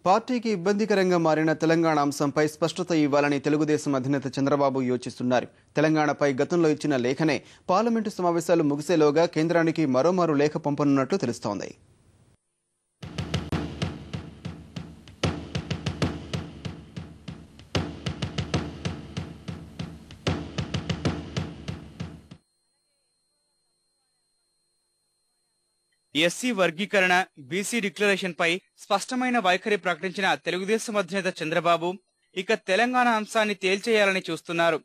పార్టీకి ఇబ్బందికరంగా మారిన తెలంగాణ అంశంపై స్పష్టత ఇవ్వాలని తెలుగుదేశం అధినేత చంద్రబాబు యోచిస్తున్నారు. తెలంగాణపై గతంలో ఇచ్చిన లేఖనే పార్లమెంటు సమావేశాలు ముగిసేలోగా కేంద్రానికి మరోమారు లేఖ పంపనున్నట్లు తెలుస్తోంది. ఎస్సీ వర్గీకరణ, బీసీ డిక్లరేషన్ పై స్పష్టమైన వైఖరి ప్రకటించిన తెలుగుదేశం అధినేత చంద్రబాబు ఇక తెలంగాణ అంశాన్ని తేల్చేయాలని చూస్తున్నారు.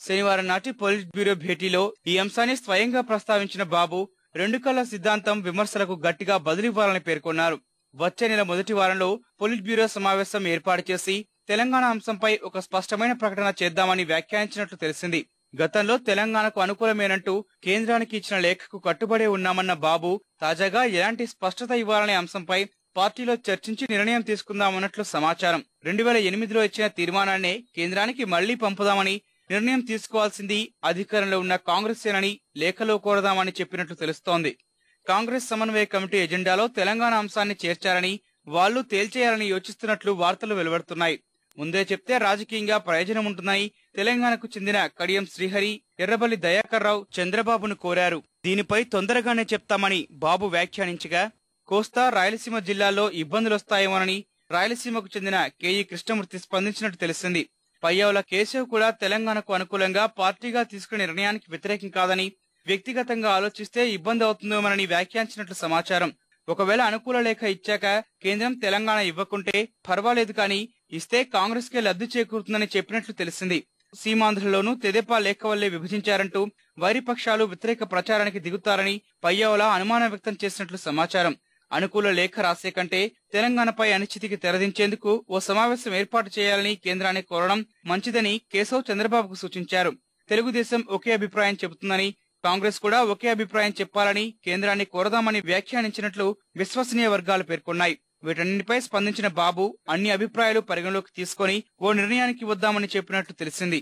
శనివారం నాటి పొలిట్ బ్యూరో భేటీలో ఈ అంశాన్ని స్వయంగా ప్రస్తావించిన బాబు రెండు కళ్ల సిద్ధాంతం విమర్శలకు గట్టిగా బదులివ్వాలని పేర్కొన్నారు. వచ్చే నెల మొదటి వారంలో పొలిట్ బ్యూరో సమావేశం ఏర్పాటు చేసి తెలంగాణ అంశంపై ఒక స్పష్టమైన ప్రకటన చేద్దామని వ్యాఖ్యానించినట్లు తెలిసింది. గతంలో తెలంగాణకు అనుకూలమేనంటూ కేంద్రానికి ఇచ్చిన లేఖకు కట్టుబడే ఉన్నామన్న బాబు తాజాగా ఎలాంటి స్పష్టత ఇవ్వాలనే అంశంపై పార్టీలో చర్చించి నిర్ణయం తీసుకుందామన్నట్లు సమాచారం. 2008లో ఇచ్చిన తీర్మానాన్నే కేంద్రానికి మళ్లీ పంపుదామని, నిర్ణయం తీసుకోవాల్సింది అధికారంలో ఉన్న కాంగ్రెసేనని లేఖలో కోరదామని చెప్పినట్లు తెలుస్తోంది. కాంగ్రెస్ సమన్వయ కమిటీ ఎజెండాలో తెలంగాణ అంశాన్ని చేర్చాలని, వాళ్లు తేల్చేయాలని యోచిస్తున్నట్లు వార్తలు వెలువడుతున్నాయి. ముందే చెప్తే రాజకీయంగా ప్రయోజనం ఉంటుందని తెలంగాణకు చెందిన కడియం శ్రీహరి, ఎర్రబల్లి దయాకర్ రావు చంద్రబాబును కోరారు. దీనిపై తొందరగానే చెప్తామని బాబు వ్యాఖ్యానించగా, కోస్తా, రాయలసీమ జిల్లాల్లో ఇబ్బందులొస్తాయేమోనని రాయలసీమకు చెందిన కేఈ కృష్ణమూర్తి స్పందించినట్టు తెలిసింది. పయ్యావుల కేశవ్ కూడా తెలంగాణకు అనుకూలంగా పార్టీగా తీసుకునే నిర్ణయానికి వ్యతిరేకం కాదని, వ్యక్తిగతంగా ఆలోచిస్తే ఇబ్బంది అవుతుందేమోనని వ్యాఖ్యానించినట్లు సమాచారం. ఒకవేళ అనుకూల లేఖ ఇచ్చాక కేంద్రం తెలంగాణ ఇవ్వకుంటే పర్వాలేదు, కానీ ఇస్తే కాంగ్రెస్ కే లబ్ధి చేకూరుతుందని చెప్పినట్లు తెలిసింది. సీమాంధ్రలోనూ తెదేపా లేఖ వల్లే విభజించారంటూ వైరిపక్షాలు వ్యతిరేక ప్రచారానికి దిగుతారని పయ్యావుల అనుమానం వ్యక్తం చేసినట్లు సమాచారం. అనుకూల లేఖ రాసే కంటే తెలంగాణపై అనిశ్చితికి తెరదించేందుకు ఓ సమావేశం ఏర్పాటు చేయాలని కేంద్రాన్ని కోరడం మంచిదని కేశవ్ చంద్రబాబుకు సూచించారు. తెలుగుదేశం ఒకే అభిప్రాయం చెబుతుందని, కాంగ్రెస్ కూడా ఒకే అభిప్రాయం చెప్పాలని కేంద్రాన్ని కోరదామని వ్యాఖ్యానించినట్లు విశ్వసనీయ వర్గాలు పేర్కొన్నాయి. వీటన్నిటిపై స్పందించిన బాబు అన్ని అభిప్రాయాలు పరిగణలోకి తీసుకుని ఓ నిర్ణయానికి వద్దామని చెప్పినట్లు తెలిసింది.